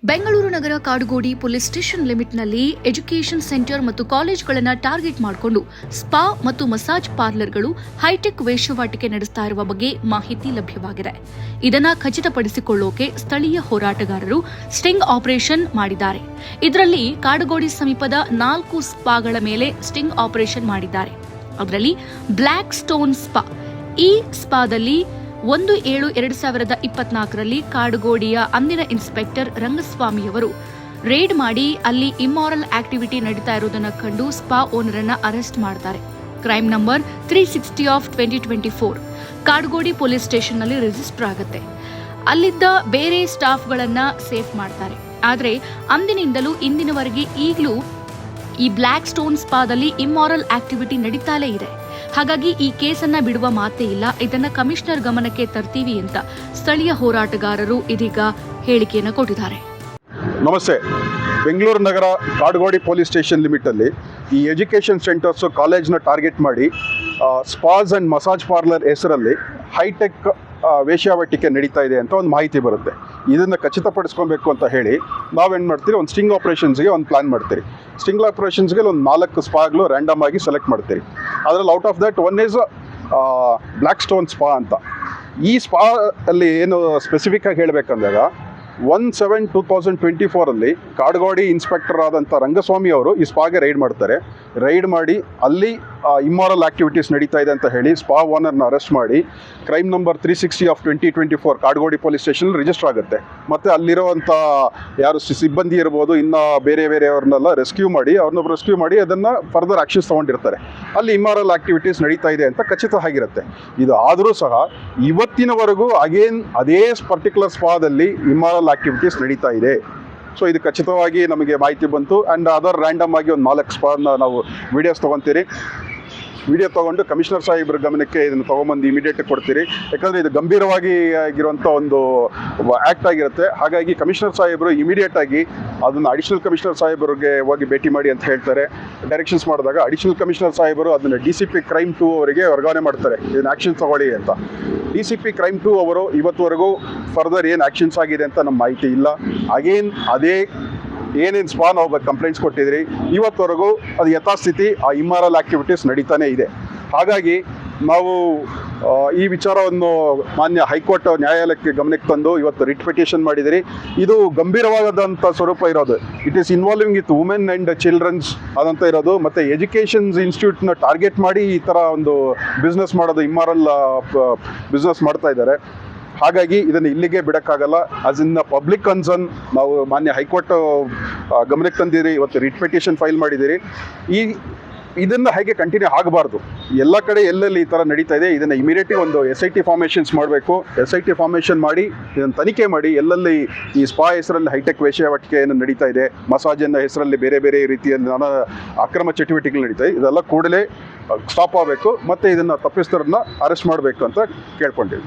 ಬೆಂಗಳೂರು ನಗರ Kadugodi police station ಲಿಮಿಟ್ನಲ್ಲಿ education centre ಮತ್ತು ಕಾಲೇಜುಗಳನ್ನು ಟಾರ್ಗೆಟ್ ಮಾಡಿಕೊಂಡು ಸ್ಪಾ ಮತ್ತು ಮಸಾಜ್ ಪಾರ್ಲರ್ಗಳು ಹೈಟೆಕ್ ವೇಶ್ಯಾವಾಟಿಕೆ ನಡೆಸ್ತಾ ಇರುವ ಬಗ್ಗೆ ಮಾಹಿತಿ ಲಭ್ಯವಾಗಿದೆ. ಇದನ್ನು ಖಚಿತಪಡಿಸಿಕೊಳ್ಳೋಕೆ ಸ್ಥಳೀಯ ಹೋರಾಟಗಾರರು ಸ್ಟಿಂಗ್ ಆಪರೇಷನ್ ಮಾಡಿದ್ದಾರೆ. ಇದರಲ್ಲಿ ಕಾಡುಗೋಡಿ ಸಮೀಪದ 4 ಸ್ಪಾಗಳ ಮೇಲೆ ಸ್ಟಿಂಗ್ ಆಪರೇಷನ್ ಮಾಡಿದ್ದಾರೆ. ಅದರಲ್ಲಿ ಬ್ಲ್ಯಾಕ್ ಸ್ಟೋನ್ ಸ್ಪಾ. ಈ ಸ್ಪಾದಲ್ಲಿ 1/7/2024ರಲ್ಲಿ ಕಾಡುಗೋಡಿಯ ಅಂದಿನ ಇನ್ಸ್ಪೆಕ್ಟರ್ ರಂಗಸ್ವಾಮಿಯವರು ರೇಡ್ ಮಾಡಿ ಅಲ್ಲಿ ಇಮ್ಮಾರಲ್ ಆಕ್ಟಿವಿಟಿ ನಡೀತಾ ಇರುವುದನ್ನು ಕಂಡು ಸ್ಪಾ ಓನರ್ ಅನ್ನ ಅರೆಸ್ಟ್ ಮಾಡ್ತಾರೆ. Crime number 360 of 2024 Kadugodi police station ನಲ್ಲಿ ರಿಜಿಸ್ಟರ್ ಆಗುತ್ತೆ. ಅಲ್ಲಿದ್ದ ಬೇರೆ ಸ್ಟಾಫ್ಗಳನ್ನ ಸೇಫ್ ಮಾಡ್ತಾರೆ. ಆದರೆ ಅಂದಿನಿಂದಲೂ ಇಂದಿನವರೆಗೆ ಈಗಲೂ ಈ ಬ್ಲ್ಯಾಕ್ ಸ್ಟೋನ್ ಸ್ಪಾದಲ್ಲಿ ಇಮ್ಮಾರಲ್ ಆಕ್ಟಿವಿಟಿ ನಡೀತಾಲೇ ಇದೆ. ಹಾಗಾಗಿ ಈ ಕೇಸನ್ನ ಬಿಡುವ ಮಾತೇ ಇಲ್ಲ. ಇದನ್ನ ಕಮಿಷನರ್ ಗಮನಕ್ಕೆ ತರ್ತೀವಿ ಅಂತ ಸ್ಥಳೀಯ ಹೋರಾಟಗಾರರು ಇದೀಗ ಹೇಳಿಕೆಯನ್ನು ಕೊಟ್ಟಿದ್ದಾರೆ. ನಮಸ್ತೆ. ಬೆಂಗಳೂರು ನಗರ ಕಾಡುಗೋಡಿ ಪೊಲೀಸ್ ಸ್ಟೇಷನ್ ಲಿಮಿಟಲ್ಲಿ ಈ ಎಜುಕೇಷನ್ ಸೆಂಟರ್ಸು ಕಾಲೇಜ್ನ ಟಾರ್ಗೆಟ್ ಮಾಡಿ ಸ್ಪಾಸ್ ಆ್ಯಂಡ್ ಮಸಾಜ್ ಪಾರ್ಲರ್ ಹೆಸರಲ್ಲಿ ಹೈಟೆಕ್ ವೇಶ್ಯಾವಾಟಿಕೆ ನಡೀತಾ ಇದೆ ಅಂತ ಒಂದು ಮಾಹಿತಿ ಬರುತ್ತೆ. ಇದನ್ನು ಖಚಿತಪಡಿಸ್ಕೊಬೇಕು ಅಂತ ಹೇಳಿ ನಾವೇನು ಮಾಡ್ತೀರಿ, ಒಂದು ಸ್ಟಿಂಗ್ ಆಪ್ರೇಷನ್ಸ್ಗೆ ಒಂದು ಪ್ಲ್ಯಾನ್ ಮಾಡ್ತೀರಿ. ಸ್ಟಿಂಗ್ ಆಪ್ರೇಷನ್ಸ್ಗೆ ಒಂದು 4 ಸ್ಪಾಗಳು ರ್ಯಾಂಡಮ್ ಆಗಿ ಸೆಲೆಕ್ಟ್ ಮಾಡ್ತೀರಿ. ಅದರಲ್ಲಿ out of that one is black stone spa ಅಂತ. ಈ ಸ್ಪಾ ಅಲ್ಲಿ ಏನು ಸ್ಪೆಸಿಫಿಕ್ ಆಗಿ ಹೇಳಬೇಕಂದಾಗ 1/7/2024 ಕಾಡುಗೋಡಿ ಇನ್ಸ್ಪೆಕ್ಟರ್ ಆದಂಥ ರಂಗಸ್ವಾಮಿ ಅವರು ಈ ಸ್ಪಾಗೆ ರೈಡ್ ಮಾಡ್ತಾರೆ. ರೈಡ್ ಮಾಡಿ ಅಲ್ಲಿ ಇಮ್ಮಾರಲ್ ಆಕ್ಟಿವಿಟೀಸ್ ನಡೀತಾ ಇದೆ ಅಂತ ಹೇಳಿ ಸ್ಪಾ ಓನರ್ನ ಅರೆಸ್ಟ್ ಮಾಡಿ crime number 360 of 2024 Kadugodi police station register ಆಗುತ್ತೆ. ಮತ್ತು ಅಲ್ಲಿರುವಂಥ ಯಾರು ಸಿಬ್ಬಂದಿ ಇರ್ಬೋದು, ಇನ್ನು ಬೇರೆಯವ್ರನ್ನೆಲ್ಲ ರೆಸ್ಕ್ಯೂ ಮಾಡಿ ಅದನ್ನು ಫರ್ದರ್ ಆ್ಯಕ್ಷನ್ಸ್ ತೊಗೊಂಡಿರ್ತಾರೆ. ಅಲ್ಲಿ ಇಮ್ಮಾರಲ್ ಆಕ್ಟಿವಿಟೀಸ್ ನಡೀತಾ ಇದೆ ಅಂತ ಖಚಿತ ಆಗಿರುತ್ತೆ. ಇದು ಆದರೂ ಸಹ ಇವತ್ತಿನವರೆಗೂ ಅಗೇನ್ ಅದೇ ಪರ್ಟಿಕ್ಯುಲರ್ ಸ್ಪಾದಲ್ಲಿ ಇಮ್ಮಾರಲ್ ಆಕ್ಟಿವಿಟೀಸ್ ನಡೀತಾ ಇದೆ. ಸೊ ಇದು ಖಚಿತವಾಗಿ ನಮಗೆ ಮಾಹಿತಿ ಬಂತು. ಆ್ಯಂಡ್ ಅದರ್ ರ್ಯಾಂಡಮ್ ಆಗಿ ಒಂದು 4 ಸ್ಪಾನ್ನ ನಾವು ವಿಡಿಯೋಸ್ ತೊಗೊತೀರಿ. ವಿಡಿಯೋ ತೊಗೊಂಡು ಕಮಿಷನರ್ ಸಾಹೇಬ್ರ ಗಮನಕ್ಕೆ ಇದನ್ನು ತೊಗೊಂಬಂದು ಇಮಿಡಿಯೇಟ್ ಕೊಡ್ತೀರಿ. ಯಾಕಂದರೆ ಇದು ಗಂಭೀರವಾಗಿ ಆಗಿರುವಂಥ ಒಂದು ಆ್ಯಕ್ಟ್ ಆಗಿರುತ್ತೆ. ಹಾಗಾಗಿ ಕಮಿಷನರ್ ಸಾಹೇಬರು ಇಮಿಡಿಯೇಟಾಗಿ ಅದನ್ನು ಅಡಿಷನಲ್ ಕಮಿಷನರ್ ಸಾಹೇಬರಿಗೆ ಹೋಗಿ ಭೇಟಿ ಮಾಡಿ ಅಂತ ಹೇಳ್ತಾರೆ. ಡೈರೆಕ್ಷನ್ಸ್ ಮಾಡಿದಾಗ ಅಡಿಷನಲ್ ಕಮಿಷನರ್ ಸಾಹೇಬರು ಅದನ್ನು DCP ಕ್ರೈಮ್ 2 ಅವರಿಗೆ ವರ್ಗಾವಣೆ ಮಾಡ್ತಾರೆ, ಇದನ್ನು ಆ್ಯಕ್ಷನ್ ತಗೊಳ್ಳಿ ಅಂತ. DCP ಕ್ರೈಮ್ 2 ಅವರು ಇವತ್ತುವರೆಗೂ ಫರ್ದರ್ ಏನು ಆ್ಯಕ್ಷನ್ಸ್ ಆಗಿದೆ ಅಂತ ನಮ್ಮ ಮಾಹಿತಿ ಇಲ್ಲ. ಅಗೇನ್ ಅದೇ ಏನೇನು ಸ್ಪಾ ನಾವು ಕಂಪ್ಲೇಂಟ್ಸ್ ಕೊಟ್ಟಿದ್ರಿ, ಇವತ್ತುವರೆಗೂ ಅದು ಯಥಾಸ್ಥಿತಿ ಆ ಇಮ್ಮಾರಲ್ ಆಕ್ಟಿವಿಟೀಸ್ ನಡೀತಾನೆ ಇದೆ. ಹಾಗಾಗಿ ನಾವು ಈ ವಿಚಾರವನ್ನು ಮಾನ್ಯ ಹೈಕೋರ್ಟ್ ನ್ಯಾಯಾಲಯಕ್ಕೆ ಗಮನಕ್ಕೆ ತಂದು ಇವತ್ತು ರಿಟ್ ಪಿಟಿಷನ್ ಮಾಡಿದಿರಿ. ಇದು ಗಂಭೀರವಾದಂಥ ಸ್ವರೂಪ ಇರೋದು. It is involving with women and childrens ಅದಂತ ಇರೋದು. ಮತ್ತು ಎಜುಕೇಷನ್ಸ್ ಇನ್ಸ್ಟಿಟ್ಯೂಟ್ನ ಟಾರ್ಗೆಟ್ ಮಾಡಿ ಈ ಥರ ಒಂದು ಬಿಸ್ನೆಸ್ ಮಾಡೋದು, ಇಮ್ಮಾರಲ್ ಬಿಸ್ನೆಸ್ ಮಾಡ್ತಾ ಇದ್ದಾರೆ. ಹಾಗಾಗಿ ಇದನ್ನು ಇಲ್ಲಿಗೆ ಬಿಡೋಕ್ಕಾಗಲ್ಲ. ಆಸ್ ಇನ್ ಪಬ್ಲಿಕ್ ಕನ್ಸರ್ನ್ ನಾವು ಮಾನ್ಯ ಹೈಕೋರ್ಟ್ ಗಮನಕ್ಕೆ ತಂದಿರಿ, ಇವತ್ತು ರಿಟ್ ಪಿಟಿಷನ್ ಫೈಲ್ ಮಾಡಿದ್ದೀರಿ. ಇದನ್ನು ಹೇಗೆ ಕಂಟಿನ್ಯೂ ಆಗಬಾರ್ದು. ಎಲ್ಲ ಕಡೆ ಎಲ್ಲೆಲ್ಲಿ ಈ ಥರ ನಡೀತಾ ಇದೆ ಇದನ್ನು ಇಮಿಡಿಯೇಟ್ಲಿ ಒಂದು SIT ಫಾರ್ಮೇಷನ್ಸ್ ಮಾಡಬೇಕು. SIT ಫಾರ್ಮೇಷನ್ ಮಾಡಿ ಇದನ್ನು ತನಿಖೆ ಮಾಡಿ ಎಲ್ಲೆಲ್ಲಿ ಈ ಸ್ಪಾ ಹೆಸರಲ್ಲಿ ಹೈಟೆಕ್ ವೇಶ್ಯಾವಾಟಿಕೆ ಏನು ನಡೀತಾ ಇದೆ, ಮಸಾಜ್ ಅನ್ನೋ ಹೆಸರಲ್ಲಿ ಬೇರೆ ಬೇರೆ ರೀತಿಯ ಅಕ್ರಮ ಚಟುವಟಿಕೆಗಳು ನಡೀತಾ ಇದೆ, ಇದೆಲ್ಲ ಕೂಡಲೇ ಸ್ಟಾಪ್ ಆಗಬೇಕು. ಮತ್ತು ಇದನ್ನು ತಪ್ಪಿಸ್ತರನ್ನ ಅರೆಸ್ಟ್ ಮಾಡಬೇಕು ಅಂತ ಕೇಳ್ಕೊಂಡಿದ್ದೀವಿ.